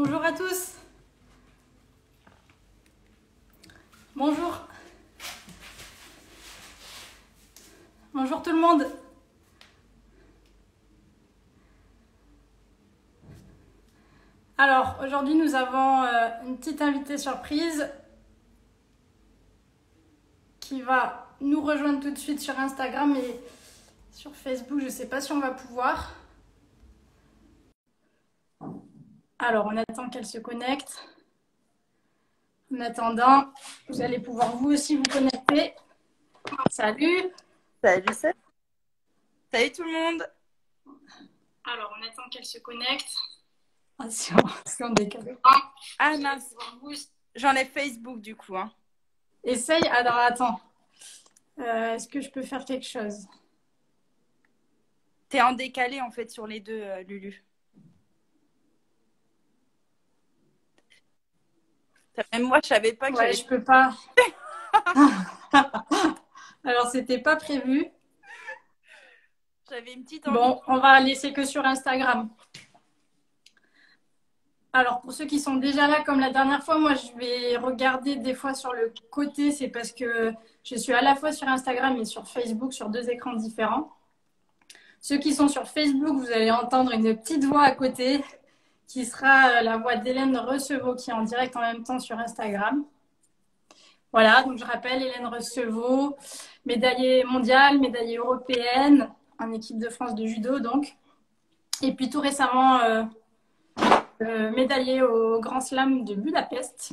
Bonjour à tous. Bonjour. Bonjour tout le monde. Alors, aujourd'hui, nous avons une petite invitée surprise qui va nous rejoindre tout de suite sur Instagram et sur Facebook. Je ne sais pas si on va pouvoir. Alors, on attend qu'elle se connecte. En attendant, vous allez pouvoir vous aussi vous connecter. Salut. Salut, salut. Salut tout le monde. Alors, on attend qu'elle se connecte. Ah, si on décale. Ah mince, j'en ai Facebook du coup. Hein. Essaye. Alors, attends. Est-ce que je peux faire quelque chose? T'es en décalé en fait sur les deux, Lulu. Même moi, je savais pas que Ouais, je peux pas. Alors, c'était pas prévu. j'avais une petite envie. Bon, on va laisser que sur Instagram. Alors, pour ceux qui sont déjà là, comme la dernière fois, moi, je vais regarder des fois sur le côté. C'est parce que je suis à la fois sur Instagram et sur Facebook, sur deux écrans différents. Ceux qui sont sur Facebook, vous allez entendre une petite voix à côté qui sera la voix d'Hélène Recevaux qui est en direct en même temps sur Instagram. Voilà, donc je rappelle, Hélène Recevaux, médaillée mondiale, médaillée européenne, en équipe de France de judo donc. Et puis tout récemment, médaillée au Grand Slam de Budapest.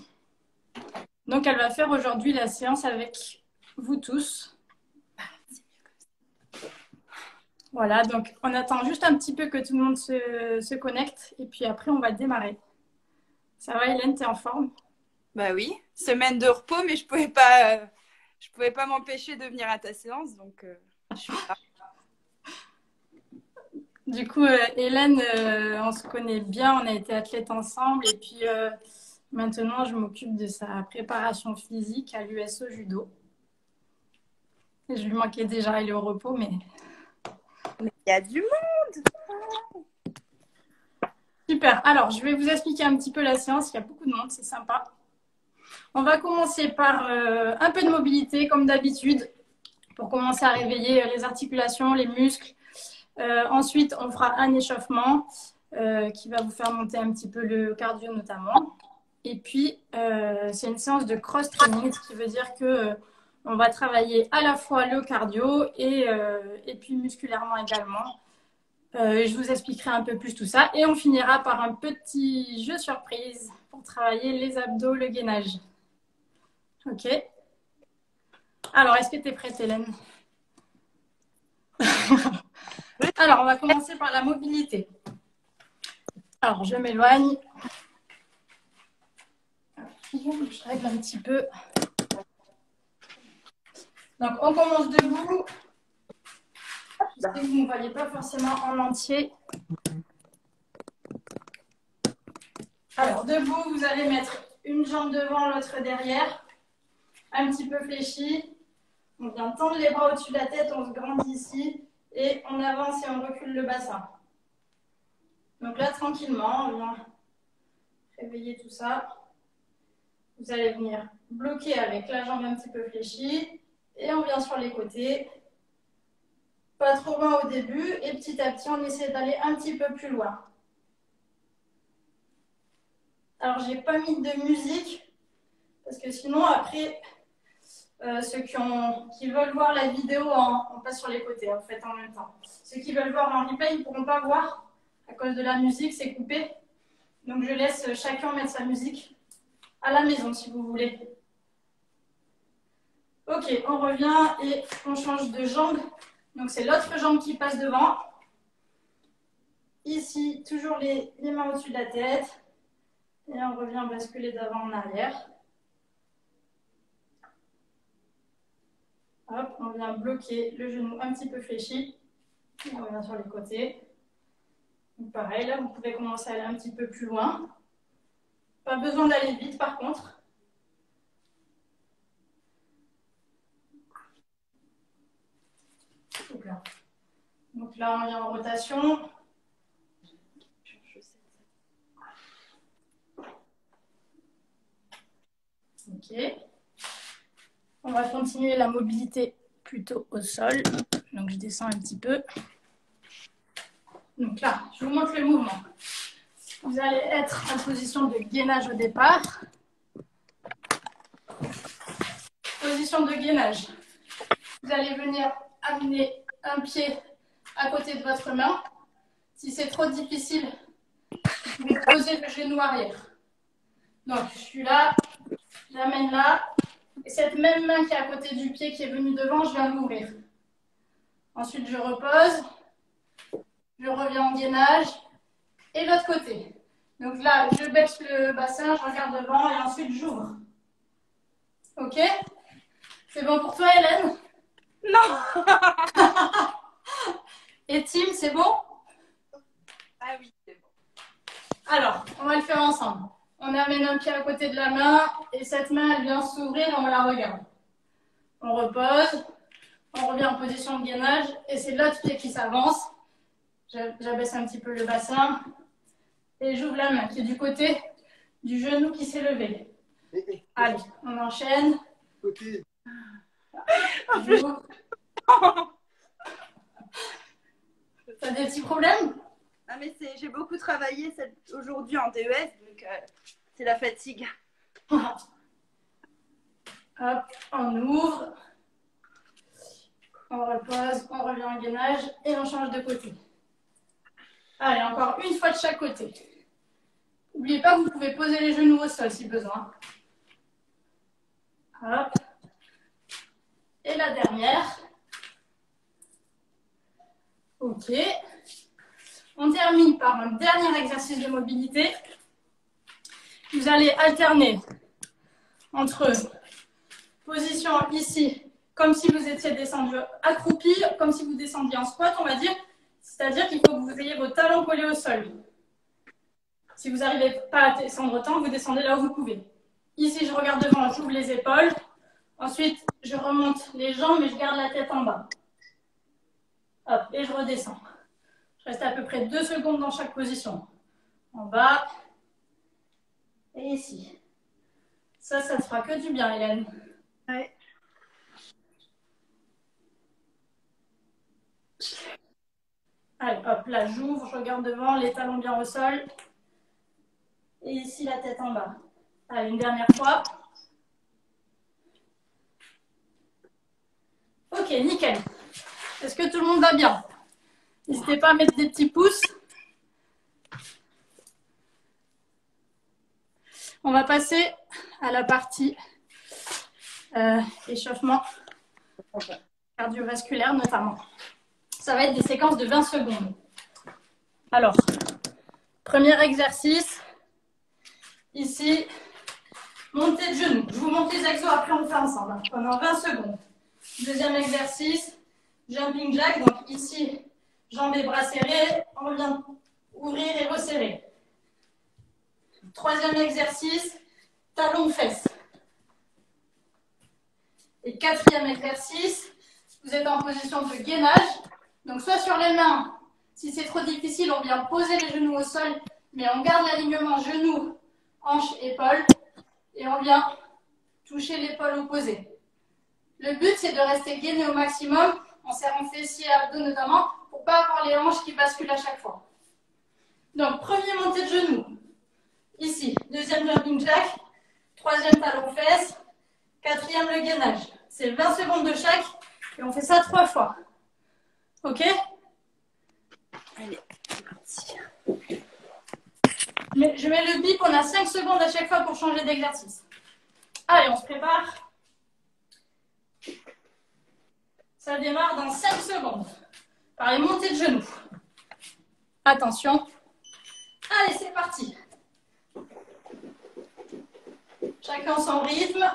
Donc elle va faire aujourd'hui la séance avec vous tous. Voilà, donc on attend juste un petit peu que tout le monde se connecte et puis après on va démarrer. Ça va Hélène, t'es en forme? Bah oui, semaine de repos, mais je pouvais pas m'empêcher de venir à ta séance, donc je suis là. Du coup, Hélène, on se connaît bien, on a été athlètes ensemble et puis maintenant je m'occupe de sa préparation physique à l'USO Judo. Et je lui manquais déjà, il est au repos, mais... Mais il y a du monde. Super, alors je vais vous expliquer un petit peu la séance, il y a beaucoup de monde, c'est sympa. On va commencer par un peu de mobilité comme d'habitude pour commencer à réveiller les articulations, les muscles. Ensuite, on fera un échauffement qui va vous faire monter un petit peu le cardio notamment. Et puis, c'est une séance de cross-training, ce qui veut dire que on va travailler à la fois le cardio et puis musculairement également. Je vous expliquerai un peu plus tout ça. Et on finira par un petit jeu surprise pour travailler les abdos, le gainage. Ok. Alors, est-ce que tu es prête, Hélène? Alors, on va commencer par la mobilité. Alors, je m'éloigne. Je règle un petit peu. Donc, on commence debout. Je sais que vous ne me voyez pas forcément en entier. Alors, debout, vous allez mettre une jambe devant, l'autre derrière. Un petit peu fléchi. On vient tendre les bras au-dessus de la tête, on se grandit ici. Et on avance et on recule le bassin. Donc là, tranquillement, on vient réveiller tout ça. Vous allez venir bloquer avec la jambe un petit peu fléchie. Et on vient sur les côtés. Pas trop loin au début. Et petit à petit, on essaie d'aller un petit peu plus loin. Alors, j'ai pas mis de musique. Parce que sinon, après, ceux qui veulent voir la vidéo, on passe sur les côtés, en fait, en même temps. Ceux qui veulent voir en replay, ils ne pourront pas voir. À cause de la musique, c'est coupé. Donc, je laisse chacun mettre sa musique à la maison, si vous voulez. Ok, on revient et on change de jambe. Donc, c'est l'autre jambe qui passe devant. Ici, toujours les mains au-dessus de la tête. Et on revient basculer d'avant en arrière. Hop, on vient bloquer le genou un petit peu fléchi. Et on revient sur les côtés. Donc pareil, là, vous pouvez commencer à aller un petit peu plus loin. Pas besoin d'aller vite, par contre. Donc là, on vient en rotation. Ok. On va continuer la mobilité plutôt au sol. Donc, je descends un petit peu. Donc là, je vous montre le mouvement. Vous allez être en position de gainage au départ. Position de gainage. Vous allez venir amener un pied à côté de votre main. Si c'est trop difficile, vous pouvez poser le genou arrière. Donc, je suis là, j'amène là. Et cette même main qui est à côté du pied qui est venue devant, je viens l'ouvrir. Ensuite, je repose. Je reviens en gainage. Et l'autre côté. Donc là, je baisse le bassin, je regarde devant et ensuite j'ouvre. Ok? C'est bon pour toi, Hélène? Non. Et Tim, c'est bon? Ah oui, c'est bon. Alors, on va le faire ensemble. On amène un pied à côté de la main et cette main, elle vient s'ouvrir et on la regarde. On repose, on revient en position de gainage et c'est l'autre pied qui s'avance. J'abaisse un petit peu le bassin et j'ouvre la main qui est du côté du genou qui s'est levé. Allez, on enchaîne. J'ouvre. T'as des petits problèmes? Ah, mais j'ai beaucoup travaillé aujourd'hui en DES, donc c'est la fatigue. Hop, on ouvre. On repose, on revient en gainage et on change de côté. Allez, encore une fois de chaque côté. N'oubliez pas que vous pouvez poser les genoux au sol si besoin. Hop. Et la dernière. Ok. On termine par un dernier exercice de mobilité. Vous allez alterner entre position ici, comme si vous étiez descendu accroupi, comme si vous descendiez en squat, on va dire. C'est-à-dire qu'il faut que vous ayez vos talons collés au sol. Si vous n'arrivez pas à descendre autant, vous descendez là où vous pouvez. Ici, je regarde devant, j'ouvre les épaules. Ensuite, je remonte les jambes, mais je garde la tête en bas. Hop, et je redescends. Je reste à peu près 2 secondes dans chaque position. En bas et ici. Ça ne fera que du bien, Hélène. Ouais. Allez, hop, là, j'ouvre, je regarde devant, les talons bien au sol. Et ici, la tête en bas. Allez, une dernière fois. Ok, nickel. Est-ce que tout le monde va bien? N'hésitez pas à mettre des petits pouces. On va passer à la partie échauffement cardiovasculaire notamment. Ça va être des séquences de 20 secondes. Alors, premier exercice. Ici, montée de genoux. Je vous montre les exos, après on le fait ensemble. Pendant 20 secondes. Deuxième exercice, jumping jack. Donc ici, jambes et bras serrés. On vient ouvrir et resserrer. Troisième exercice, talons fesses. Et quatrième exercice, vous êtes en position de gainage. Donc soit sur les mains, si c'est trop difficile, on vient poser les genoux au sol, mais on garde l'alignement genoux, hanches, épaules. Et on vient toucher l'épaule opposée. Le but, c'est de rester gainé au maximum, en serrant fessiers et abdos notamment, pour ne pas avoir les hanches qui basculent à chaque fois. Donc, premier montée de genoux. Ici, deuxième jumping jack, troisième talon fesses, quatrième le gainage. C'est 20 secondes de chaque et on fait ça 3 fois. Ok? Allez, c'est parti. Mais je mets le bip, on a 5 secondes à chaque fois pour changer d'exercice. Allez, on se prépare. Ça démarre dans 5 secondes. Par les montées de genoux. Attention. Allez, c'est parti. Chacun son rythme.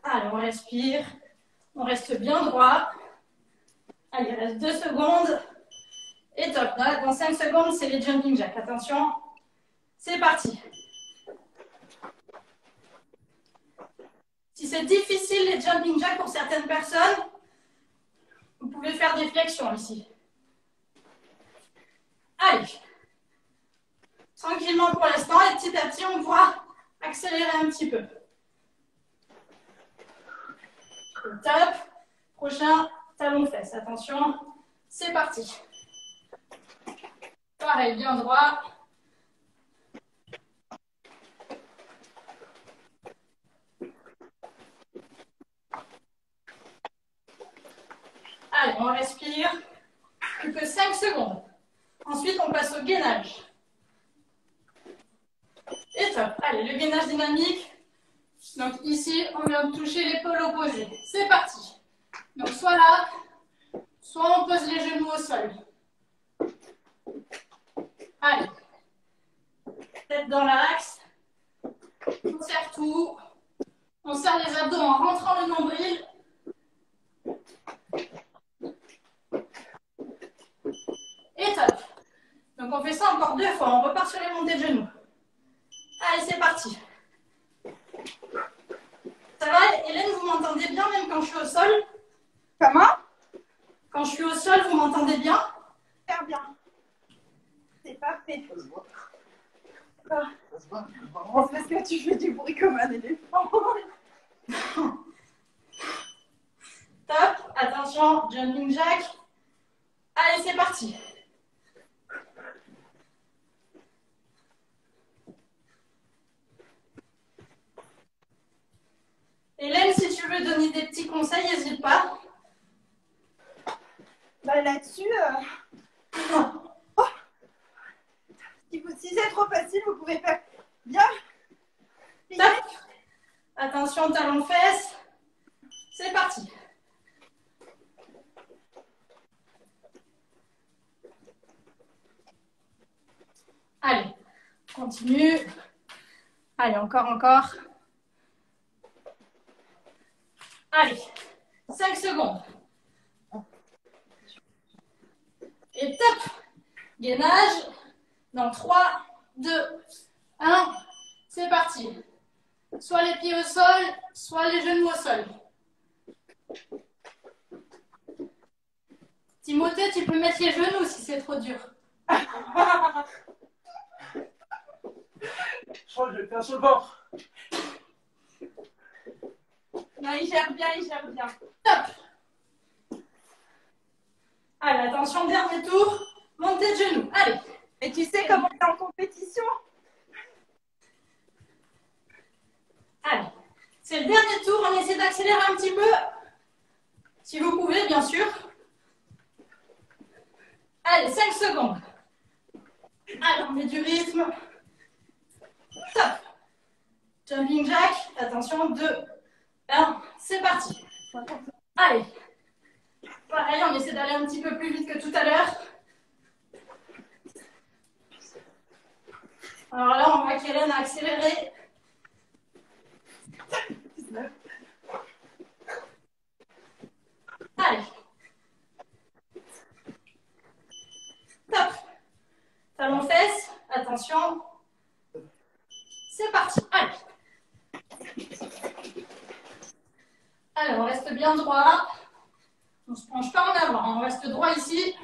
Allez, on respire. On reste bien droit. Allez, il reste 2 secondes. Et top. Dans 5 secondes, c'est les jumping jacks. Attention. C'est parti. Si c'est difficile les jumping jacks pour certaines personnes, vous pouvez faire des flexions ici. Allez. Tranquillement pour l'instant et petit à petit, on pourra accélérer un petit peu. Top. Prochain talon fesse. Attention, c'est parti. Pareil, bien droit. Allez, on respire. Plus que 5 secondes. Ensuite, on passe au gainage. Et top. Allez, le gainage dynamique. Donc ici, on vient de toucher l'épaule opposée. C'est parti. Donc soit là, soit on pose les genoux au sol. Allez. Tête dans l'axe. On serre tout. On serre les abdos en rentrant le nombril. Et top. Donc on fait ça encore 2 fois. On repart sur les montées de genoux. Allez, c'est parti. Ça va, Hélène, vous m'entendez bien même quand je suis au sol? Comment? Quand je suis au sol, vous m'entendez bien? Super bien. C'est parfait. Ça se voit. Oh, parce que tu fais du bruit comme un éléphant. Top. Attention, jumping jack. Allez, c'est parti. Hélène, si tu veux donner des petits conseils, n'hésite pas. Bah, là-dessus, si c'est trop facile, vous pouvez faire bien. Top. Attention, talon fesse. C'est parti. Allez, continue. Allez, encore. Allez, 5 secondes. Et top. Gainage. Dans 3, 2, 1. C'est parti. Soit les pieds au sol, soit les genoux au sol. Timothée, tu peux mettre les genoux si c'est trop dur. Je crois que je vais faire sur le ventre. Non, il gère bien. Top. Allez, attention, dernier tour. Montée de genoux. Allez. Et tu sais comment on est en compétition? Allez. C'est le dernier tour. On essaie d'accélérer un petit peu. Si vous pouvez, bien sûr. Allez, 5 secondes. Allez, on met du rythme. Top. Jumping jack. Attention, 2, 1. C'est parti. Allez. Pareil, on essaie d'aller un petit peu plus vite que tout à l'heure. Alors là, on voit qu'Hélène a accéléré. Allez. Top. Talon fesse. Attention. C'est parti. Allez. Allez, on reste bien droit. On ne se penche pas en avant. On reste droit ici.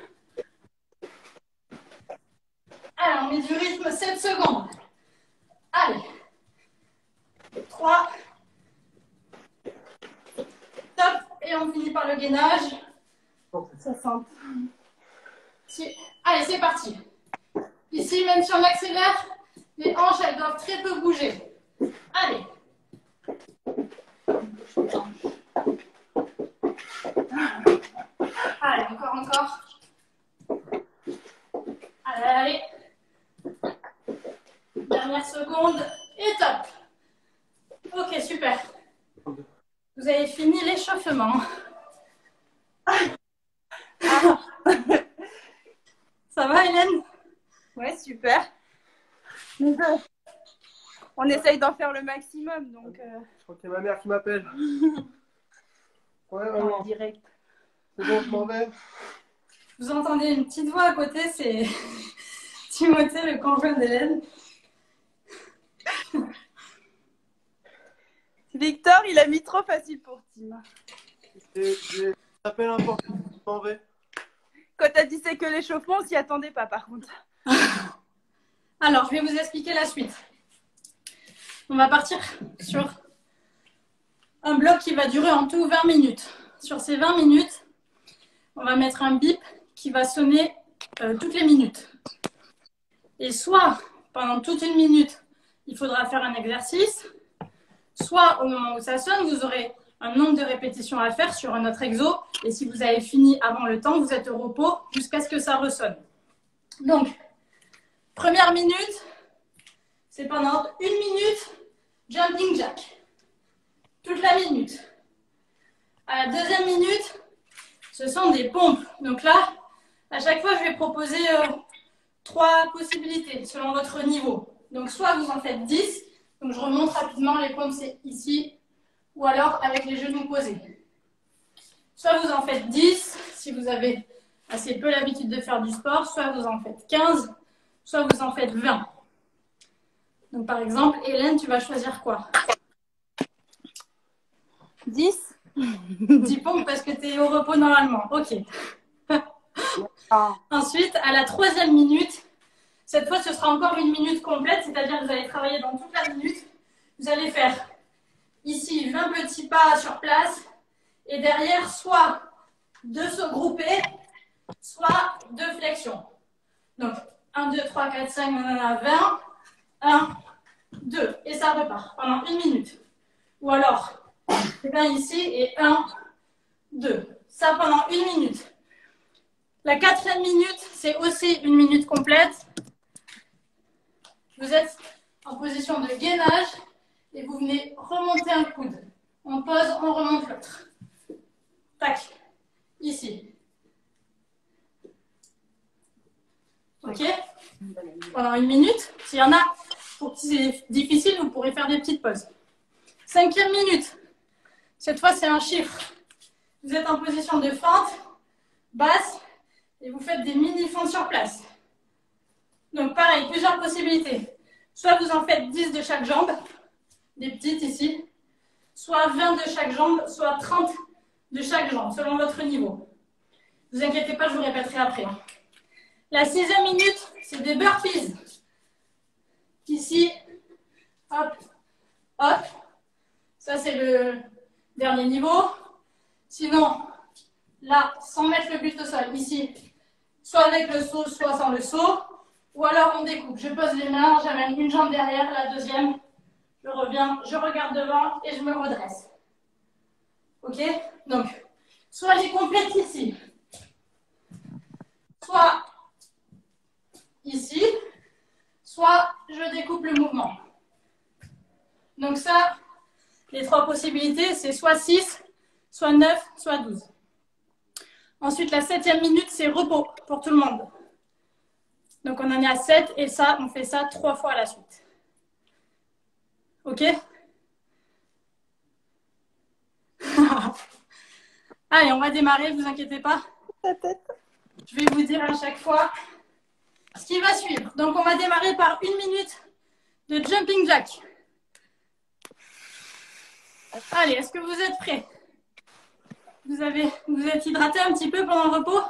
Allez, on met du rythme 7 secondes. Allez. 3. Top. Et on finit par le gainage. 60. Allez, c'est parti. Ici, même si on accélère, les hanches, elles doivent très peu bouger. Allez. Allez, encore. Allez. Dernière seconde. Et top. Ok, super. Vous avez fini l'échauffement. Ça va, Hélène? Ouais, super. On essaye d'en faire le maximum, donc... Je crois qu'il y a ma mère qui m'appelle. Ouais, en maman. direct. C'est bon, je m'en vais. Vous entendez une petite voix à côté, c'est Timothée, le conjoint d'Hélène. Victor, il a mis trop facile pour Tim. J'appelle un porte, je m'en vais. Quand t'as dit c'est que l'échauffement, on s'y attendait pas par contre. Alors, je vais vous expliquer la suite. On va partir sur un bloc qui va durer en tout 20 minutes. Sur ces 20 minutes, on va mettre un bip qui va sonner toutes les minutes. Et soit pendant toute une minute, il faudra faire un exercice, soit au moment où ça sonne, vous aurez un nombre de répétitions à faire sur un autre exo. Et si vous avez fini avant le temps, vous êtes au repos jusqu'à ce que ça ressonne. Donc, première minute, c'est pendant une minute, jumping jack. Toute la minute. À la deuxième minute, ce sont des pompes. Donc là, à chaque fois, je vais proposer 3 possibilités selon votre niveau. Donc, soit vous en faites 10. Donc, je remonte rapidement. Les pompes, c'est ici. Ou alors avec les genoux posés. Soit vous en faites 10, si vous avez assez peu l'habitude de faire du sport. Soit vous en faites 15. Soit vous en faites 20. Donc, par exemple, Hélène, tu vas choisir quoi? 10. 10 pompes parce que tu es au repos normalement. Ok. Ensuite, à la 3e minute, cette fois, ce sera encore une minute complète, c'est-à-dire que vous allez travailler dans toute la minute. Vous allez faire ici 20 petits pas sur place et derrière, soit 2 sauts groupés, soit 2 flexions. Donc, 1, 2, 3, 4, 5, on en a 20. 1, 2. Et ça repart pendant une minute. Ou alors, c'est bien ici et 1, 2. Ça pendant une minute. La 4e minute, c'est aussi une minute complète. Vous êtes en position de gainage et vous venez remonter un coude. On pose, on remonte l'autre. Tac. Ici. Ok? Pendant une minute. S'il y en a pour qui c'est difficile, vous pourrez faire des petites pauses. 5e minute. Cette fois, c'est un chiffre. Vous êtes en position de fente basse et vous faites des mini-fentes sur place. Donc, pareil, plusieurs possibilités. Soit vous en faites 10 de chaque jambe, des petites ici, soit 20 de chaque jambe, soit 30 de chaque jambe, selon votre niveau. Ne vous inquiétez pas, je vous répéterai après. La 6e minute, c'est des burpees. Ici, hop, hop. Ça, c'est le dernier niveau. Sinon, là, sans mettre le buste au sol, ici, soit avec le saut, soit sans le saut. Ou alors, on découpe. Je pose les mains, j'amène une jambe derrière, la deuxième. Je reviens, je regarde devant et je me redresse. Ok? Donc, soit j'ai complète ici, soit ici, soit je découpe le mouvement. Donc ça, les 3 possibilités, c'est soit 6, soit 9, soit 12. Ensuite, la 7e minute, c'est repos pour tout le monde. Donc, on en est à 7 et ça, on fait ça 3 fois à la suite. Ok? Allez, on va démarrer, ne vous inquiétez pas. Je vais vous dire à chaque fois ce qui va suivre. Donc, on va démarrer par 1 minute de jumping jack. Allez, est-ce que vous êtes prêts? Vous êtes hydraté un petit peu pendant le repos?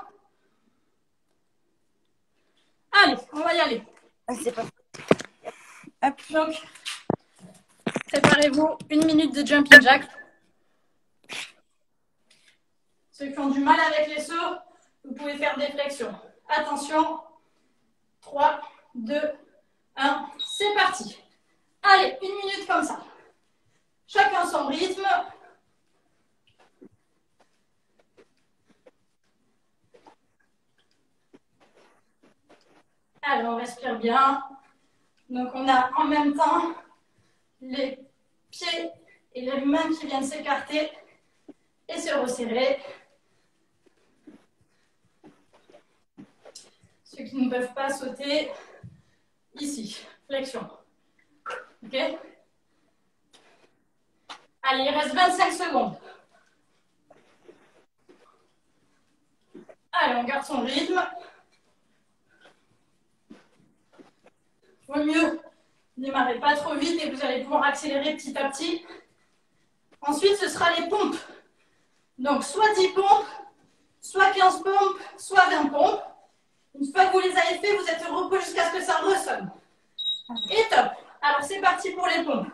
Allez, on va y aller. C'est pas... Donc, préparez-vous 1 minute de jumping jack. Ceux qui ont du mal avec les sauts, vous pouvez faire des flexions. Attention, 3, 2, 1, c'est parti. Allez, 1 minute comme ça. Chacun son rythme. Allez, on respire bien. Donc, on a en même temps les pieds et les mains qui viennent s'écarter et se resserrer. Ceux qui ne peuvent pas sauter, ici, flexion. Ok? Allez, il reste 25 secondes. Allez, on garde son rythme. Vaut mieux démarrer pas trop vite et vous allez pouvoir accélérer petit à petit. Ensuite, ce sera les pompes. Donc, soit 10 pompes, soit 15 pompes, soit 20 pompes. Une fois que vous les avez fait, vous êtes au repos jusqu'à ce que ça ressonne. Et top. Alors, c'est parti pour les pompes.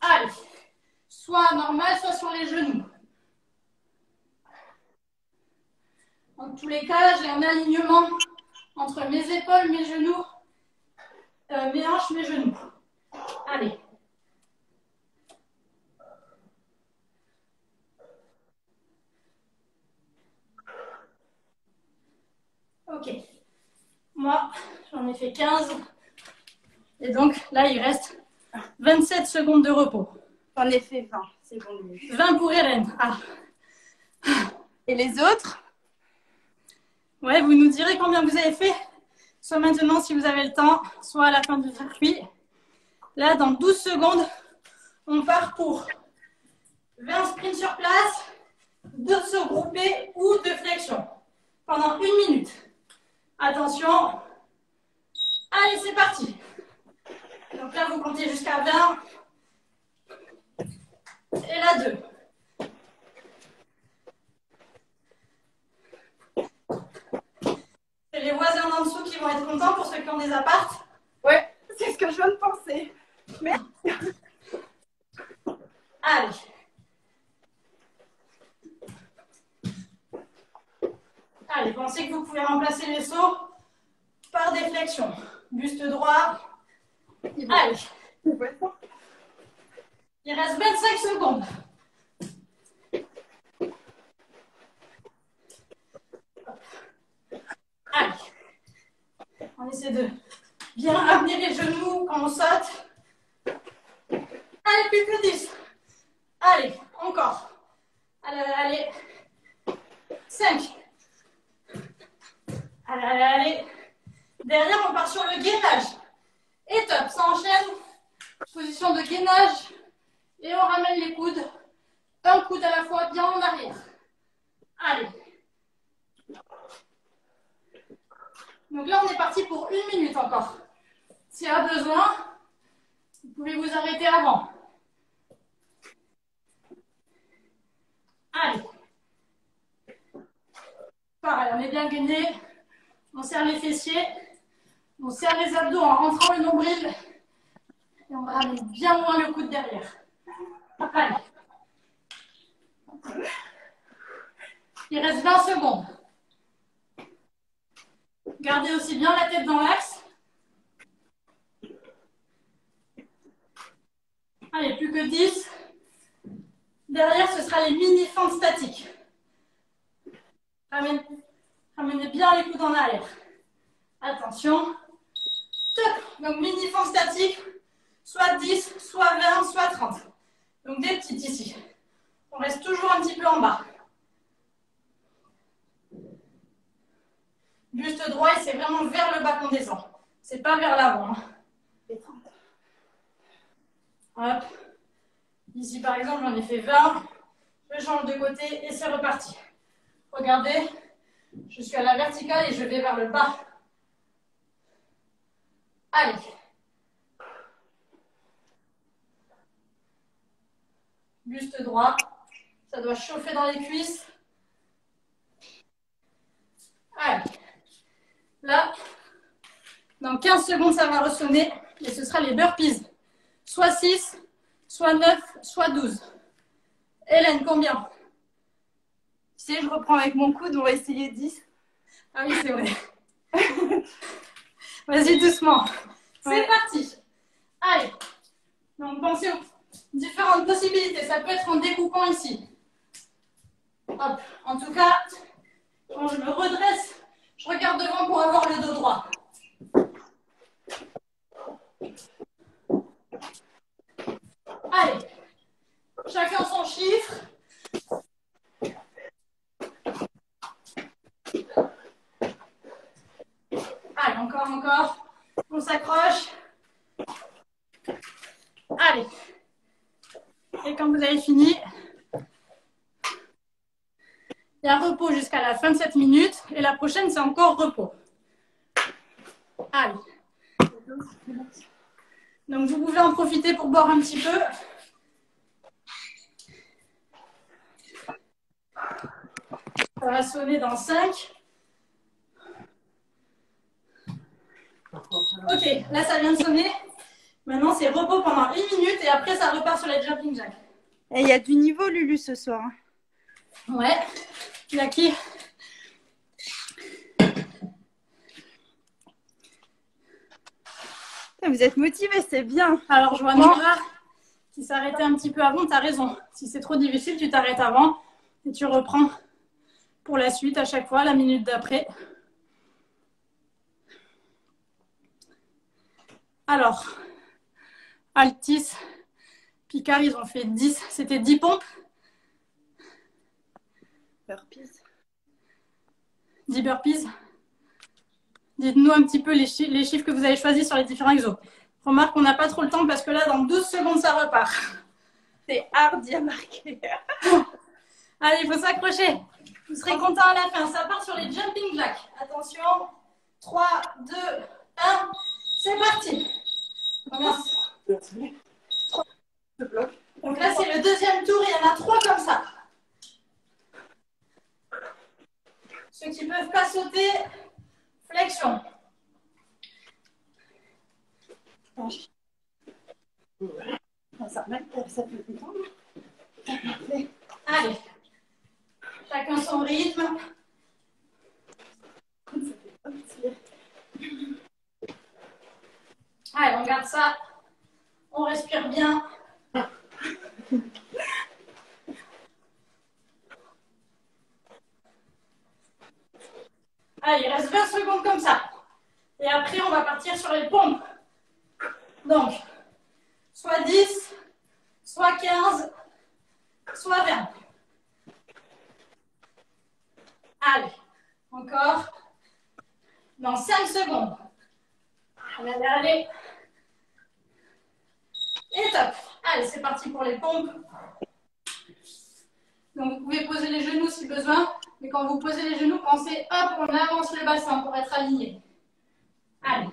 Allez. Soit normal, soit sur les genoux. Dans tous les cas, j'ai un alignement entre mes épaules, mes genoux, mes hanches, mes genoux. Allez. Ok. Moi, j'en ai fait 15. Et donc, là, il reste 27 secondes de repos. J'en ai fait 20. C'est bon. 20 pour Hélène. Ah. Et les autres? Ouais, vous nous direz combien vous avez fait. Soit maintenant si vous avez le temps, soit à la fin du circuit. Là, dans 12 secondes, on part pour 20 sprints sur place, 2 sauts groupés ou 2 flexions. Pendant 1 minute. Attention. Allez, c'est parti. Donc là, vous comptez jusqu'à 20. Et là, 2. C'est les voisins d'en dessous qui vont être contents pour ceux qui ont des apparts. Ouais, c'est ce que je viens de penser. Merci. Allez. Allez, pensez que vous pouvez remplacer les sauts par des flexions. Buste droit. Allez. Il reste 25 secondes. Allez. On essaie de bien amener les genoux quand on saute. Allez, plus que 10. Allez, encore. Allez. 5. Allez. Derrière, on part sur le gainage. Et top, ça enchaîne. Position de gainage. Et on ramène les coudes. Un coude à la fois, bien en arrière. Allez. Donc là, on est parti pour 1 minute encore. S'il y a besoin, vous pouvez vous arrêter avant. Allez. Pareil, on est bien gainé. On serre les fessiers. On serre les abdos en rentrant le nombril. Et on ramène bien loin le coude derrière. Allez. Il reste 20 secondes. Gardez aussi bien la tête dans l'axe. Allez, plus que 10. Derrière, ce sera les mini-fentes statiques. Ramenez bien les coudes en arrière. Attention. Top. Donc, mini-fentes statiques, soit 10, soit 20, soit 30. Donc, des petites ici. On reste toujours un petit peu en bas. Buste droit et c'est vraiment vers le bas qu'on descend. C'est pas vers l'avant. Hop. Ici, par exemple, j'en ai fait 20. Je change de côté et c'est reparti. Regardez, je suis à la verticale et je vais vers le bas. Allez. Buste droit. Ça doit chauffer dans les cuisses. Allez. Là, dans 15 secondes, ça va ressonner et ce sera les burpees. Soit 6, soit 9, soit 12. Hélène, combien? Tu sais, je reprends avec mon coude, on va essayer 10. Ah oui, c'est vrai. Vas-y, doucement. Ouais. C'est parti. Allez. Donc, pensez aux différentes possibilités. Ça peut être en découpant ici. Hop. En tout cas, quand je me redresse, je regarde devant pour avoir le dos droit. Allez. Chacun son chiffre. Allez, encore. On s'accroche. Allez. Et quand vous avez fini, il y a repos jusqu'à la fin de cette minute. Et la prochaine, c'est encore repos. Allez. Donc, vous pouvez en profiter pour boire un petit peu. Ça va sonner dans 5. Ok, là ça vient de sonner. Maintenant c'est repos pendant 1 minute et après ça repart sur les jumping jacks. Et il y a du niveau, Lulu, ce soir. Ouais. Il y a qui? Vous êtes motivés, c'est bien. Alors je vois Nora qui s'arrêtait un petit peu avant. Tu as raison. Si c'est trop difficile, tu t'arrêtes avant et tu reprends pour la suite à chaque fois, la minute d'après. Alors, Altis, Picard, ils ont fait 10. C'était 10 pompes. Burpees. 10 burpees. Dites-nous un petit peu les chiffres que vous avez choisis sur les différents exos. Remarque qu'on n'a pas trop le temps parce que là, dans 12 secondes, ça repart. C'est hard à marquer. Allez, il faut s'accrocher. Vous serez content à la fin. Ça part sur les jumping jacks. Attention. 3, 2, 1. C'est parti. Commence. Donc là, c'est le deuxième tour. Il y en a 3 comme ça. Ceux qui ne peuvent pas sauter, flexion. Ça peut détendre. Allez. Chacun son rythme. Allez, on garde ça. On respire bien. Allez, il reste 20 secondes comme ça. Et après, on va partir sur les pompes. Donc, soit 10, soit 15, soit 20. Allez, encore. Dans 5 secondes. Allez, allez. Et top. Allez, c'est parti pour les pompes. Donc, vous pouvez poser les genoux si besoin. Mais quand vous posez les genoux, pensez, hop, on avance le bassin pour être aligné. Allez.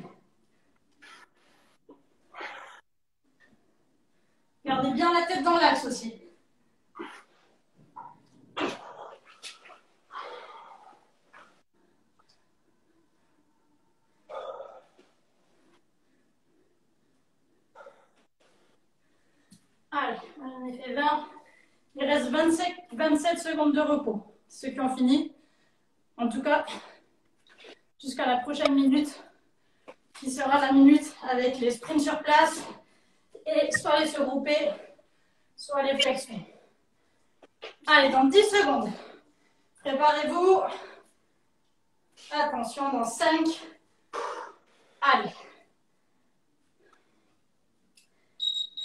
Gardez bien la tête dans l'axe aussi. Allez, j'en ai fait 20. Il reste 27 secondes de repos. Ceux qui ont fini, en tout cas, jusqu'à la prochaine minute, qui sera la minute avec les sprints sur place et soit les se grouper, soit les flexions. Allez, dans 10 secondes, préparez-vous. Attention, dans 5. Allez.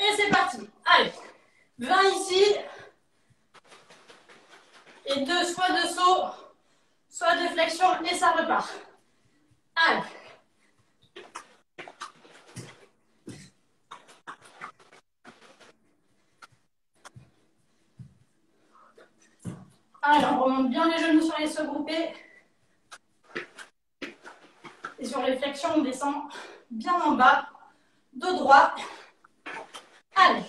Et c'est parti. Allez. 20 ici. Et 2, soit de saut, soit de flexion, et ça repart. Allez. Allez, on remonte bien les genoux sur les sauts groupés. Et sur les flexions, on descend bien en bas, dos droit. Allez.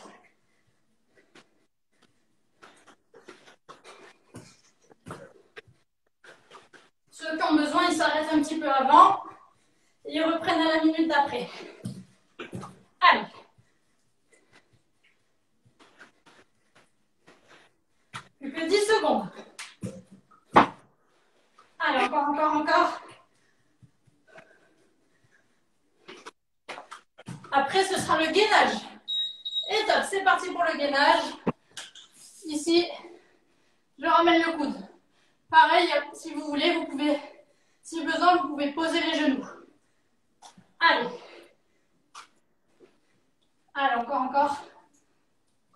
Ceux qui ont besoin, ils s'arrêtent un petit peu avant et ils reprennent à la minute d'après. Allez. Plus que 10 secondes. Allez, encore. Après, ce sera le gainage. Et top, c'est parti pour le gainage. Ici, je ramène le coude. Pareil, si vous voulez, vous pouvez, si besoin, vous pouvez poser les genoux. Allez. Allez, encore.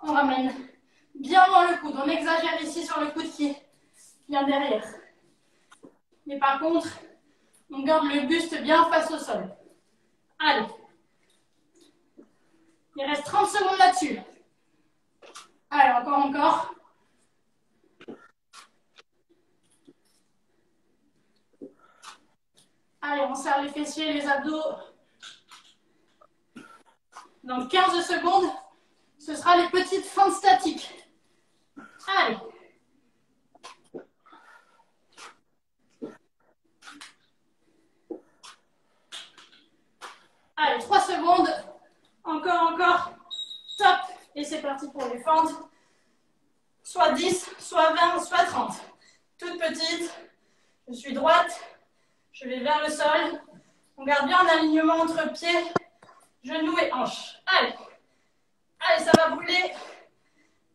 On ramène bien loin le coude. On exagère ici sur le coude qui vient derrière. Mais par contre, on garde le buste bien face au sol. Allez. Il reste 30 secondes là-dessus. Allez, encore. Allez, on serre les fessiers, les abdos. Dans 15 secondes, ce sera les petites fentes statiques. Allez. parti pour les fentes. Soit 10, soit 20, soit 30. Toute petite. Je suis droite. Je vais vers le sol. On garde bien un alignement entre pieds, genoux et hanches. Allez. Allez, ça va brûler.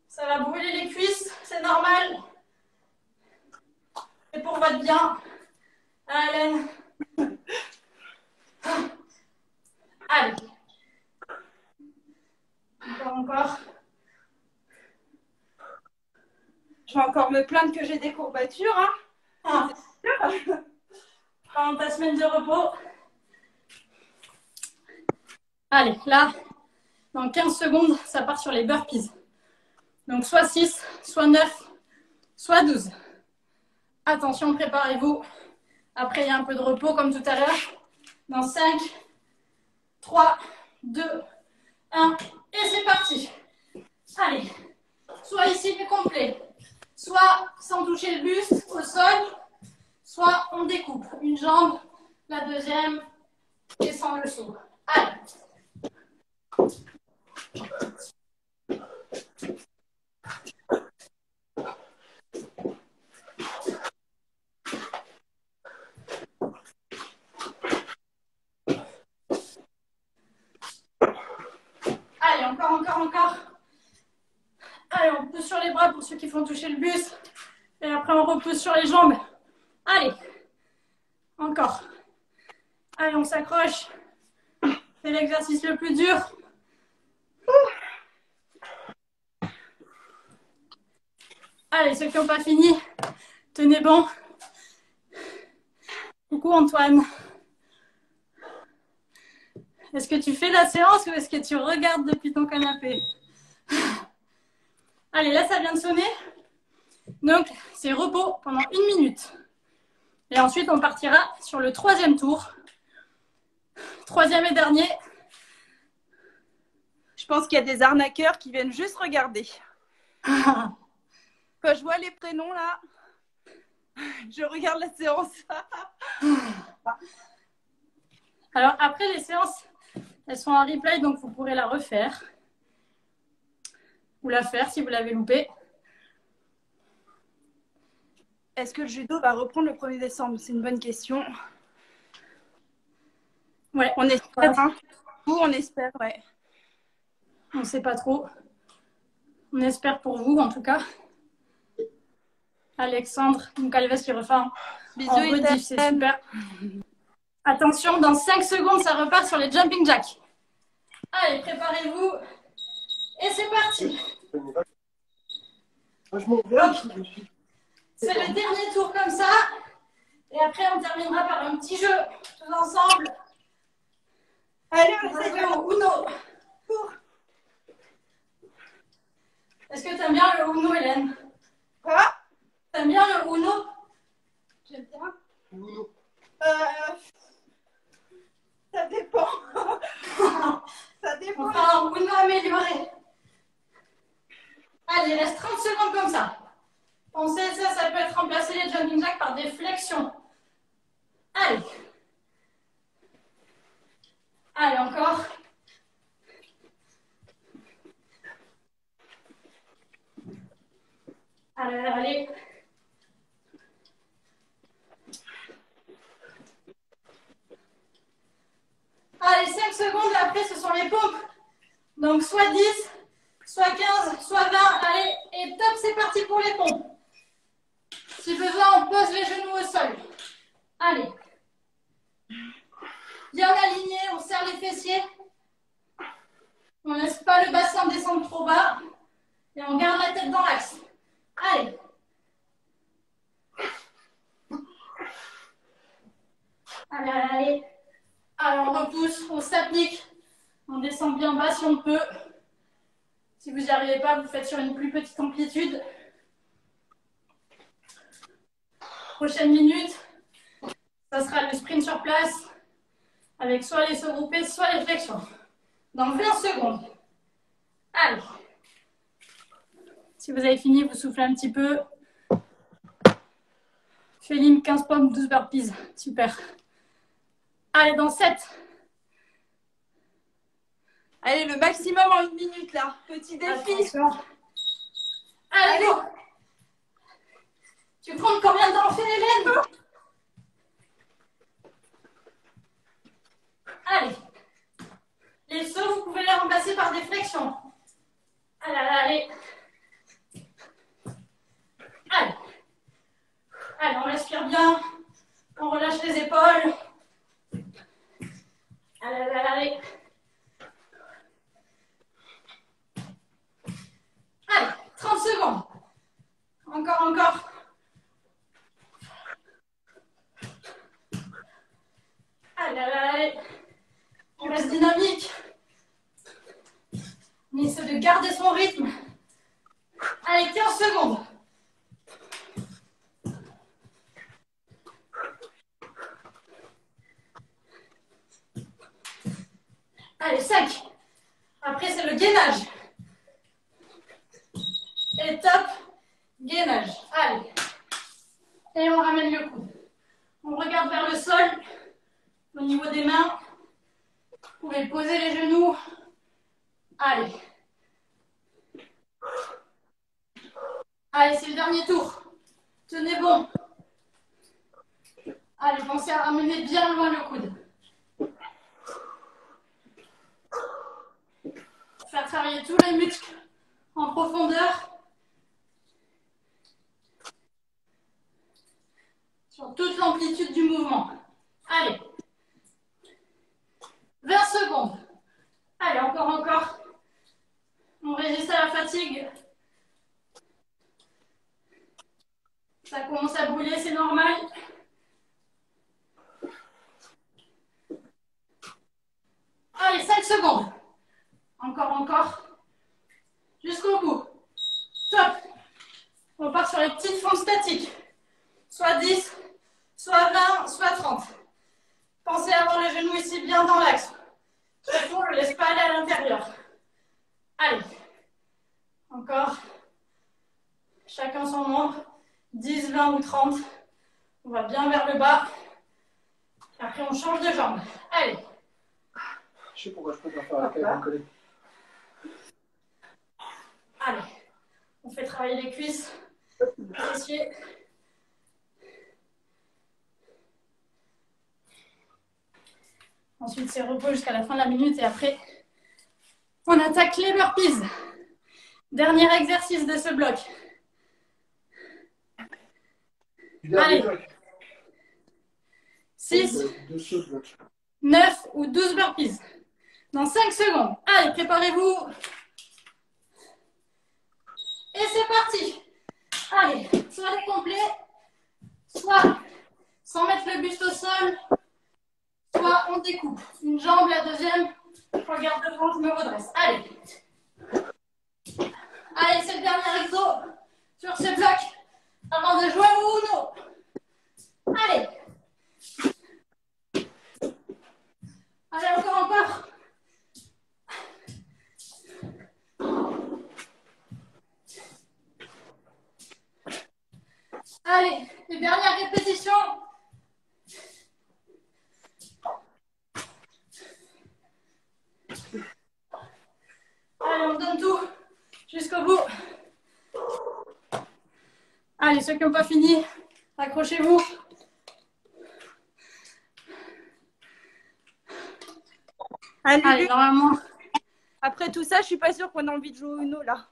Ça va brûler les cuisses. C'est normal. C'est pour votre bien. Allez. Allez. Encore. Je vais encore me plaindre que j'ai des courbatures. Hein. Ah. Pendant ta semaine de repos. Allez, là, dans 15 secondes, ça part sur les burpees. Donc, soit 6, soit 9, soit 12. Attention, préparez-vous. Après, il y a un peu de repos, comme tout à l'heure. Dans 5, 3, 2, 1. Et c'est parti. Allez. Soit ici, mais complet. Soit sans toucher le buste au sol. Soit on découpe une jambe, la deuxième, et sans le saut. Allez. Allez, encore. Allez, on pousse sur les bras pour ceux qui font toucher le buste. Et après, on repousse sur les jambes. Allez. Encore. Allez, on s'accroche. C'est l'exercice le plus dur. Allez, ceux qui n'ont pas fini, tenez bon. Coucou Antoine. Est-ce que tu fais la séance ou est-ce que tu regardes depuis ton canapé? Allez, là, ça vient de sonner. Donc, c'est repos pendant 1 minute. Et ensuite, on partira sur le 3e tour. 3e et dernier. Je pense qu'il y a des arnaqueurs qui viennent juste regarder. Quand je vois les prénoms là, je regarde la séance. Alors après les séances, elles sont en replay, donc vous pourrez la refaire. Ou la faire si vous l'avez loupée. Est-ce que le judo va reprendre le 1er décembre? C'est une bonne question. Ouais, on espère. Hein. On espère, ouais. On ne sait pas trop. On espère pour vous en tout cas. Alexandre Moukalves qui refait en rediff, c'est super. Attention, dans 5 secondes, ça repart sur les jumping jacks. Allez, préparez-vous. Et c'est parti. C'est le dernier tour comme ça. Et après, on terminera par un petit jeu, tous ensemble. Allez, on va jouer au Uno. Est-ce que tu aimes bien le Uno, Hélène? Quoi? T'aimes bien le Uno? J'aime bien. Uno. Ça dépend. Ça dépend. On fera un Uno amélioré. Allez, il reste 30 secondes comme ça. Pensez, ça peut être remplacé les jumping jacks par des flexions. Allez. Allez, encore. Allez. Allez, 5 secondes et après, ce sont les pompes. Donc, soit 10, soit 15, soit 20. Allez, et top, c'est parti pour les pompes. Si besoin, on pose les genoux au sol. Allez. Bien aligné, on serre les fessiers. On ne laisse pas le bassin descendre trop bas. Et on garde la tête dans l'axe. Allez. Allez. Alors, on repousse, on s'applique. On descend bien bas si on peut. Si vous n'y arrivez pas, vous faites sur une plus petite amplitude. Prochaine minute, ça sera le sprint sur place avec soit les sauts groupés, soit les flexions. Dans 20 secondes. Allez. Si vous avez fini, vous soufflez un petit peu. Féline, 15 pommes, 12 burpees. Super. Allez, dans 7. Allez, le maximum en 1 minute là. Petit défi. Attention. Allez, go. Tu comptes combien de temps on fait, Hélène? Allez. Les sauts, vous pouvez les remplacer par des flexions. Allez, allez. Allez. Allez, on respire bien. On relâche les épaules. Allez, allez, allez. Allez, 30 secondes. Encore, encore. Allez, allez, allez. On reste dynamique. On essaie de garder son rythme. Allez, 15 secondes. Allez, 5. Après, c'est le gainage. Et top, gainage. Allez. Et on ramène le coude. On regarde vers le sol. Au niveau des mains, vous pouvez poser les genoux. Allez. Allez, c'est le dernier tour. Tenez bon. Allez, pensez à ramener bien loin le coude. Faire travailler tous les muscles en profondeur. Sur toute l'amplitude du mouvement. Allez. 20 secondes. Allez, encore, encore. On résiste à la fatigue. Ça commence à brûler, c'est normal. Allez, 5 secondes. Encore, encore. Jusqu'au bout. Top. On part sur les petites fentes statiques. Soit 10, soit 20, soit 30. Pensez à avoir les genoux ici bien dans l'axe. Surtout, on ne le laisse pas aller à l'intérieur. Allez. Encore. Chacun son nombre. 10, 20 ou 30. On va bien vers le bas. Après, on change de jambe. Allez. Je sais pourquoi je préfère faire la caille avec un collègue. Allez. On fait travailler les cuisses. Les fessiers. Ensuite, c'est repos jusqu'à la fin de la minute et après, on attaque les burpees. Dernier exercice de ce bloc. Allez. 6, 9 ou 12 burpees. Dans 5 secondes. Allez, préparez-vous. Et c'est parti. Allez, soit les complets, soit sans mettre le buste au sol, soit on découpe. Une jambe, la deuxième. Je regarde devant, je me redresse. Allez. Allez, c'est le dernier exo sur ce bloc avant de jouer au Uno. Allez. Allez, encore, encore. Allez, les dernières répétitions. Allez, on donne tout jusqu'au bout. Allez, ceux qui n'ont pas fini, accrochez-vous. Allez, normalement. Après tout ça, je suis pas sûre qu'on a envie de jouer au Uno là.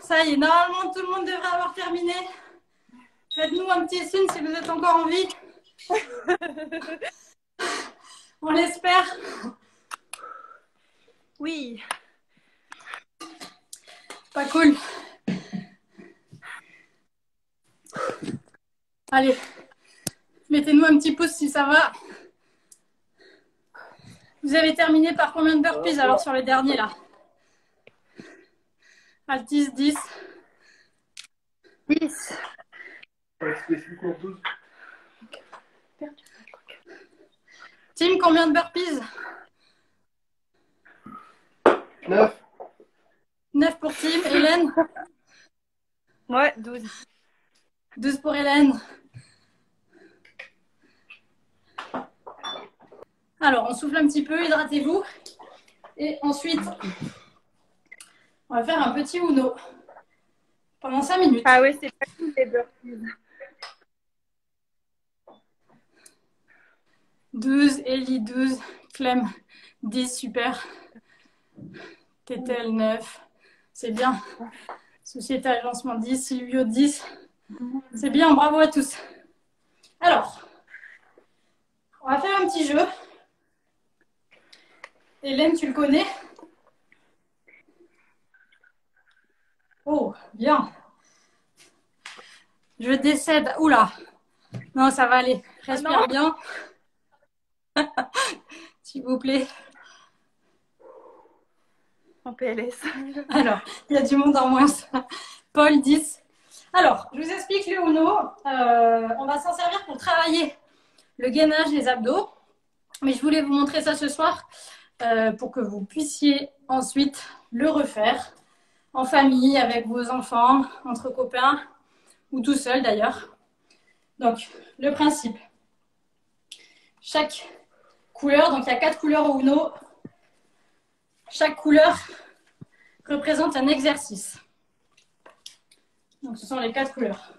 Ça y est, normalement tout le monde devrait avoir terminé. Faites-nous un petit signe si vous êtes encore en vie. On l'espère. Oui. Pas cool. Allez, mettez-nous un petit pouce si ça va. Vous avez terminé par combien de burpees alors sur les derniers là? À 10, 10. 10. Spécifiquement 12. Tim, combien de burpees? 9. 9 pour Tim. Hélène? Ouais, 12. 12 pour Hélène. Alors, on souffle un petit peu, hydratez-vous. Et ensuite, on va faire un petit Uno pendant 5 minutes. Ah ouais, c'est pas cool les burpees. 12, Ellie 12, Clem 10, super. Tétel 9, c'est bien. Sociétal lancement 10, Silvio 10, c'est bien, bravo à tous. Alors, on va faire un petit jeu. Hélène, tu le connais? Oh, bien. Je décède. Oula. Non, ça va aller. Respire bien. S'il vous plaît. En PLS. Alors, il y a du monde en moins. Paul, 10. Alors, je vous explique le Uno. On va s'en servir pour travailler le gainage, les abdos. Mais je voulais vous montrer ça ce soir pour que vous puissiez ensuite le refaire en famille, avec vos enfants, entre copains ou tout seul d'ailleurs. Donc, le principe. Chaque couleur, donc il y a 4 couleurs au Uno. Chaque couleur représente un exercice. Donc, ce sont les 4 couleurs.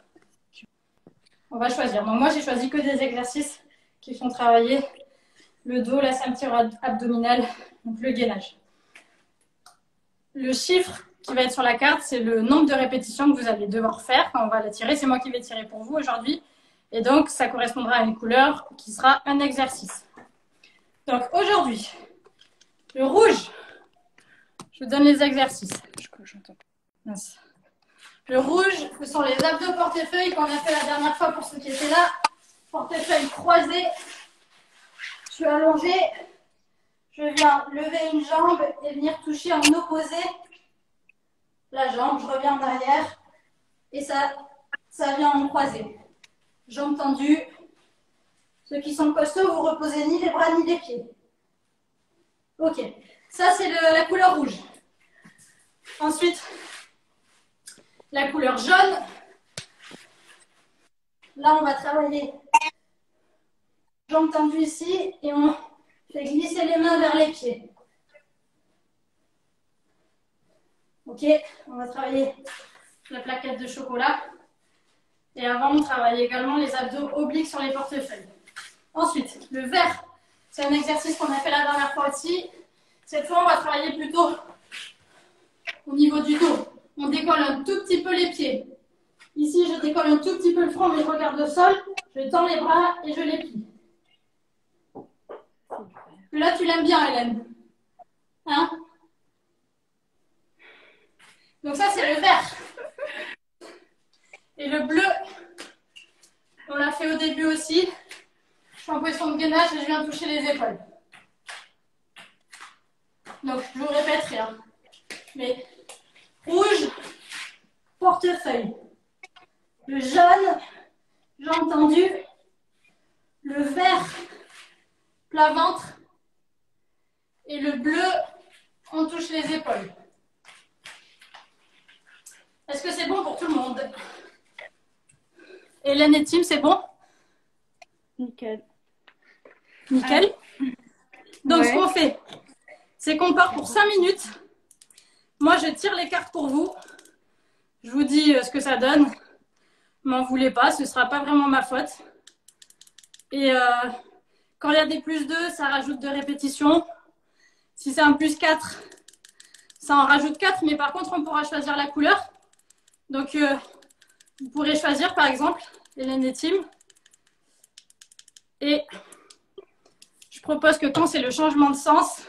On va choisir. Donc, moi, j'ai choisi que des exercices qui font travailler le dos, la ceinture abdominale, donc le gainage. Le chiffre qui va être sur la carte, c'est le nombre de répétitions que vous allez devoir faire quand on va la tirer. C'est moi qui vais tirer pour vous aujourd'hui. Et donc, ça correspondra à une couleur qui sera un exercice. Donc, aujourd'hui, le rouge, je vous donne les exercices. Le rouge, ce sont les abdos portefeuille qu'on a fait la dernière fois pour ceux qui étaient là. Portefeuille croisé. Je suis allongée. Je viens lever une jambe et venir toucher en opposé la jambe. Je reviens en arrière et ça vient en croisé. Jambes tendues. Ceux qui sont costauds, vous reposez ni les bras ni les pieds. Ok, ça c'est la couleur rouge. Ensuite, la couleur jaune. Là, on va travailler jambes tendues ici et on fait glisser les mains vers les pieds. Ok, on va travailler la plaquette de chocolat. Et avant, on travaille également les abdos obliques sur les portefeuilles. Ensuite, le vert, c'est un exercice qu'on a fait la dernière fois aussi. Cette fois, on va travailler plutôt au niveau du dos. On décolle un tout petit peu les pieds. Ici, je décolle un tout petit peu le front, mais je regarde le sol. Je tends les bras et je les plie. Là, tu l'aimes bien, Hélène. Hein? Donc ça, c'est le vert. Et le bleu, on l'a fait au début aussi. Je suis en position de gainage et je viens toucher les épaules. Donc, je vous répéterai. Hein. Mais rouge, portefeuille. Le jaune, jambes tendues. Le vert, plat ventre. Et le bleu, on touche les épaules. Est-ce que c'est bon pour tout le monde? Hélène et Tim, c'est bon? Nickel. Nickel. Donc, ce qu'on fait, c'est qu'on part pour 5 minutes. Moi, je tire les cartes pour vous. Je vous dis ce que ça donne. M'en voulez pas, ce ne sera pas vraiment ma faute. Et quand il y a des plus 2, ça rajoute 2 répétitions. Si c'est un plus 4, ça en rajoute 4. Mais par contre, on pourra choisir la couleur. Donc, vous pourrez choisir, par exemple, Hélène et Tim. Et je propose que quand c'est le changement de sens,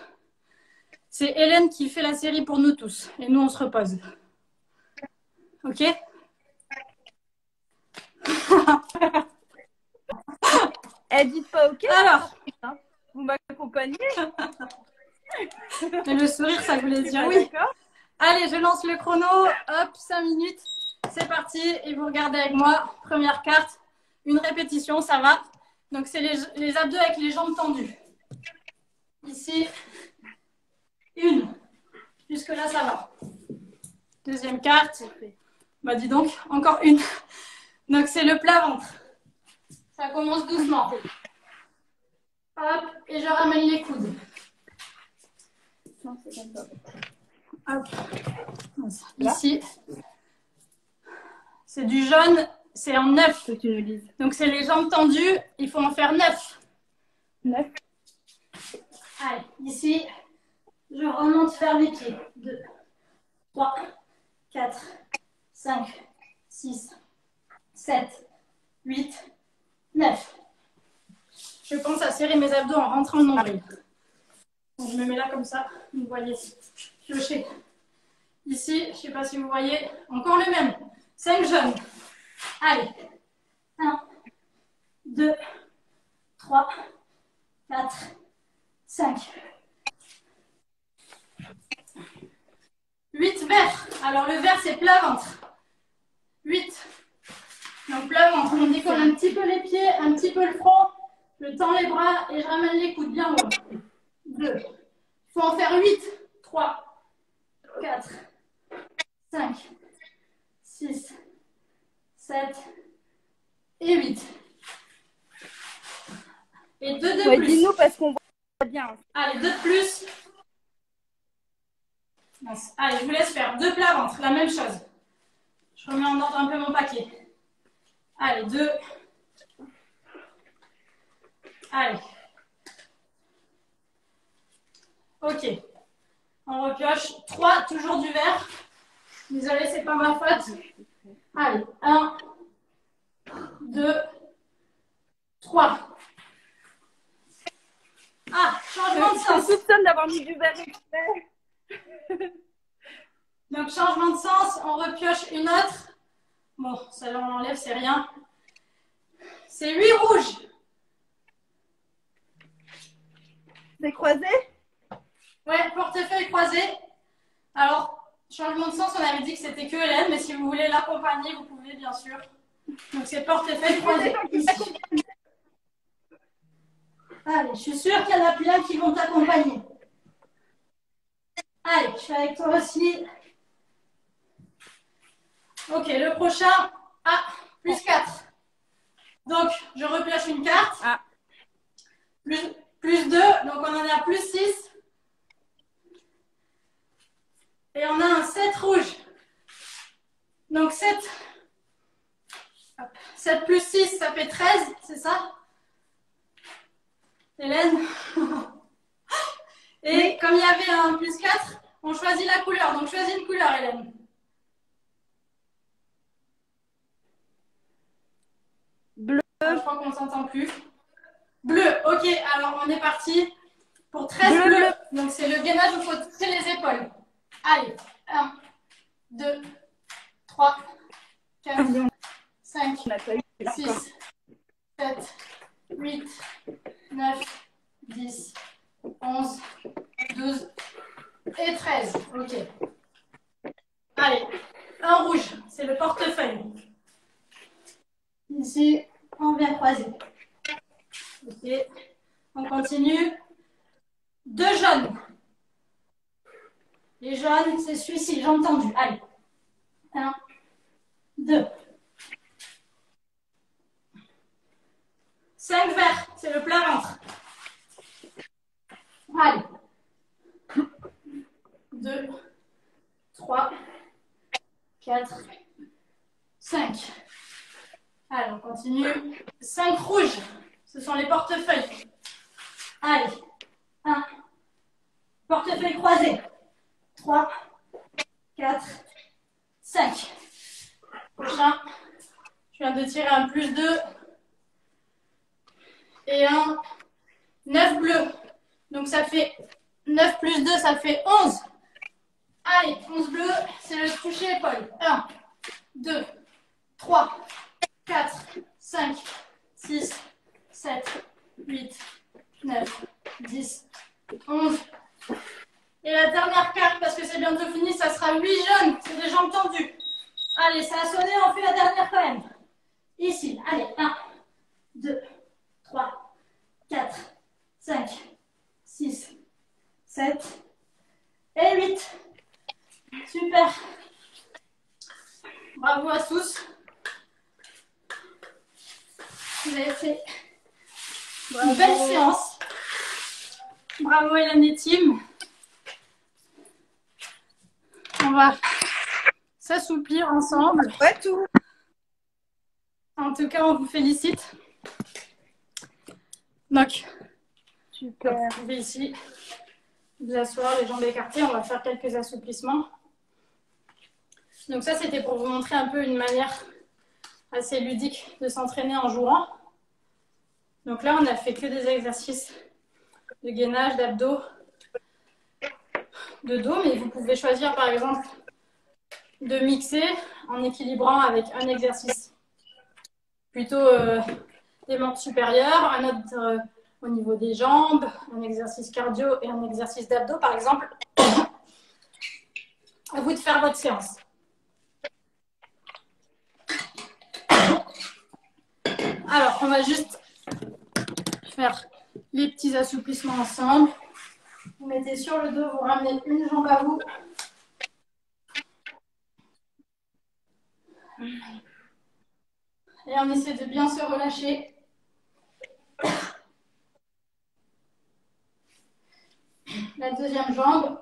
c'est Hélène qui fait la série pour nous tous. Et nous, on se repose. Ok? Dites pas ok. Alors, vous m'accompagnez? mais le sourire, ça voulait dire oui. Allez, je lance le chrono. Hop, 5 minutes. C'est parti. Et vous regardez avec moi. Première carte. Une répétition, ça va. Donc, c'est les abdos avec les jambes tendues. Ici, une. Jusque-là, ça va. Deuxième carte. Bah, dis donc, encore une. Donc, c'est le plat ventre. Ça commence doucement. Hop, et je ramène les coudes. Non, c'est comme ça. Hop. Ici. C'est du jaune, c'est en 9. Que tu nous lises. Donc c'est les jambes tendues, il faut en faire 9. 9. Allez, ici, je remonte vers mes pieds. 2, 3, 4, 5, 6, 7, 8, 9. Je pense à serrer mes abdos en rentrant le nombril. Donc, je me mets là comme ça, vous voyez, piocher. Ici, je ne sais pas si vous voyez, encore le même. 5 jaunes. Allez, 1, 2, 3, 4, 5. 8 verts. Alors le vert, c'est plat ventre. 8. Donc plat ventre, on décolle un petit peu les pieds, un petit peu le front. Je tends les bras et je ramène les coudes bien haut. 2. Il faut en faire 8. 3, 4, 5, 6, 7 et 8. Et 2 de Ouais, plus. dis-nous parce qu'on voit bien. Allez, 2 de plus. Allez, je vous laisse faire 2 plats ventre, la même chose. Je remets en ordre un peu mon paquet. Allez, 2. Allez. Ok. On repioche 3, toujours du vert. Désolée, c'est pas ma faute. Allez, 1, 2, 3. Ah, changement de Je sens. soupçonne d'avoir mis du vert exprès. Donc, changement de sens, on repioche une autre. Bon, celle-là, on l'enlève, c'est rien. C'est 8 rouges. C'est croisé? Ouais, portefeuille croisé. Alors, changement de sens, on avait dit que c'était que Hélène, mais si vous voulez l'accompagner, vous pouvez, bien sûr. Donc, c'est portefeuille croisé. Allez, je suis sûre qu'il y en a plein qui vont t'accompagner. Allez, je suis avec toi aussi. Ok, le prochain. Ah, plus 4. Donc, je repioche une carte. Ah. Plus 2, donc on en est à plus 6. Et on a un 7 rouge. Donc 7 plus 6, ça fait 13, c'est ça? Hélène? Et oui. Comme il y avait un plus 4, on choisit la couleur. Donc choisis une couleur, Hélène. Bleu. Ah, je crois qu'on ne s'entend plus. Bleu, ok, alors on est parti pour 13 bleus. Donc c'est le gainage où il faut tirer les épaules. Allez, 1, 2, 3, 4, 5, 6, 7, 8, 9, 10, 11, 12 et 13. Ok. Allez, un rouge, c'est le portefeuille. Ici, on vient croiser. Ok, on continue. 2 jaunes. Les jaunes, c'est celui-ci, j'ai entendu. Allez. 1, 2. 5 verts, c'est le plat ventre. Allez. 2, 3, 4, 5. Allez, on continue. 5 rouges, ce sont les portefeuilles. Allez. 1. Portefeuille croisé. 3, 4, 5. Prochain. Je viens de tirer un plus 2. Et un 9 bleu. Donc ça fait 9 plus 2, ça fait 11. Allez, 11 bleu, c'est le toucher épaule. 1, 2, 3, 4, 5, 6, 7, 8, 9, 10, 11. Et la dernière carte, parce que c'est bientôt fini, ça sera 8 jaunes. C'est des jambes tendues. Allez, ça a sonné, on fait la dernière quand même. Ici, allez, 1, 2, 3, 4, 5, 6, 7 et 8. Super. Bravo à tous. Vous avez fait une belle séance. Bravo Hélène et Tim. On va s'assouplir ensemble. Ouais, tout. En tout cas, on vous félicite. Donc, Super. vous pouvez ici vous asseoir, les jambes écartées. On va faire quelques assouplissements. Donc ça, c'était pour vous montrer un peu une manière assez ludique de s'entraîner en jouant. Donc là, on a fait que des exercices de gainage, d'abdos, de dos, mais vous pouvez choisir par exemple de mixer en équilibrant avec un exercice plutôt des membres supérieurs, un autre au niveau des jambes, un exercice cardio et un exercice d'abdos par exemple. À vous de faire votre séance. Alors, on va juste faire les petits assouplissements ensemble. Vous mettez sur le dos, vous ramenez une jambe à vous. Et on essaie de bien se relâcher. La deuxième jambe.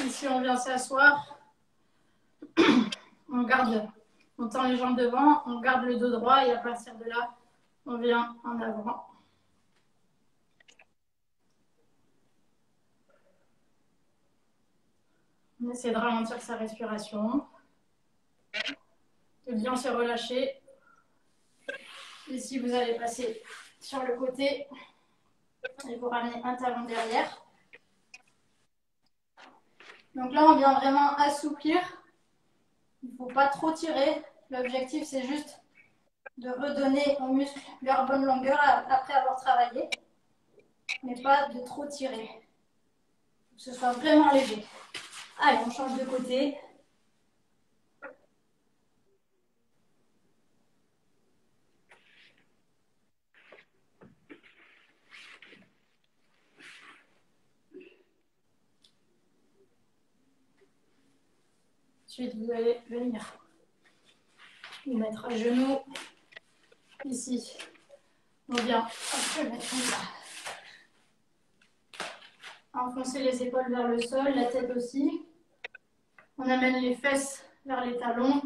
Ici, on vient s'asseoir. On tend les jambes devant, on garde le dos droit et à partir de là, on vient en avant. On essaie de ralentir sa respiration, de bien se relâcher. Ici, vous allez passer sur le côté et vous ramenez un talon derrière. Donc là, on vient vraiment assouplir. Il ne faut pas trop tirer. L'objectif, c'est juste de redonner aux muscles leur bonne longueur après avoir travaillé, mais pas de trop tirer. Que ce soit vraiment léger. Allez, on change de côté. Ensuite, vous allez venir vous mettre à genoux. Ici, on vient se mettre là. Enfoncer les épaules vers le sol, la tête aussi. On amène les fesses vers les talons.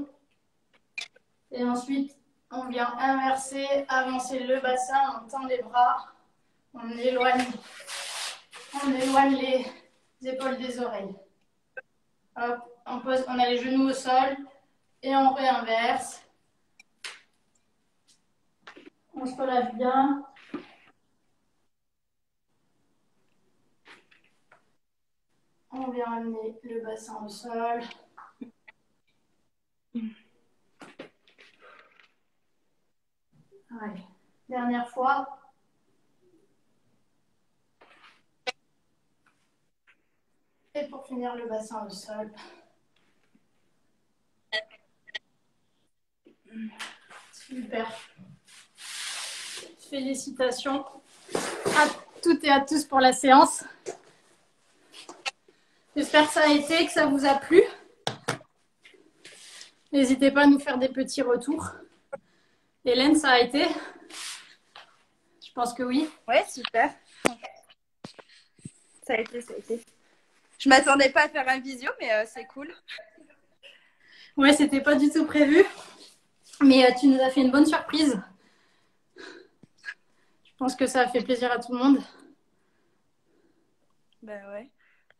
Et ensuite, on vient inverser, avancer le bassin, on tend les bras, on éloigne les épaules des oreilles. Hop, on a les genoux au sol et on réinverse. On se relâche bien. On vient amener le bassin au sol. Allez, dernière fois. Et pour finir, le bassin au sol. Super. Félicitations à toutes et à tous pour la séance. J'espère que ça a été, que ça vous a plu. N'hésitez pas à nous faire des petits retours. Hélène, ça a été? Je pense que oui. Ouais, super. Ça a été, ça a été. Je m'attendais pas à faire un visio, mais c'est cool. Ouais, c'était pas du tout prévu. Mais tu nous as fait une bonne surprise. Je pense que ça a fait plaisir à tout le monde. Ben ouais.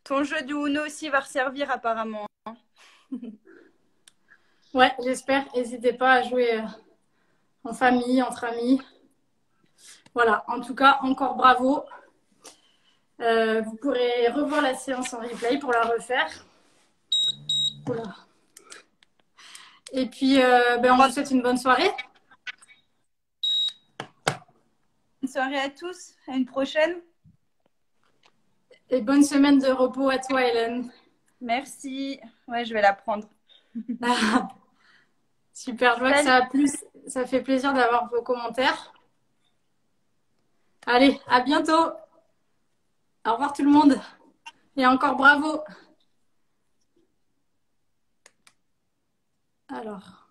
Ton jeu du Uno aussi va resservir apparemment. Ouais, j'espère. N'hésitez pas à jouer en famille, entre amis. Voilà, en tout cas, encore bravo. Vous pourrez revoir la séance en replay pour la refaire. Voilà. Et puis, on vous souhaite une bonne soirée. Bonne soirée à tous. À une prochaine. Et bonne semaine de repos à toi, Hélène. Merci. Ouais, je vais la prendre. Super, je vois que ça a plu. Ça fait plaisir d'avoir vos commentaires. Allez, à bientôt. Au revoir tout le monde. Et encore bravo. Alors.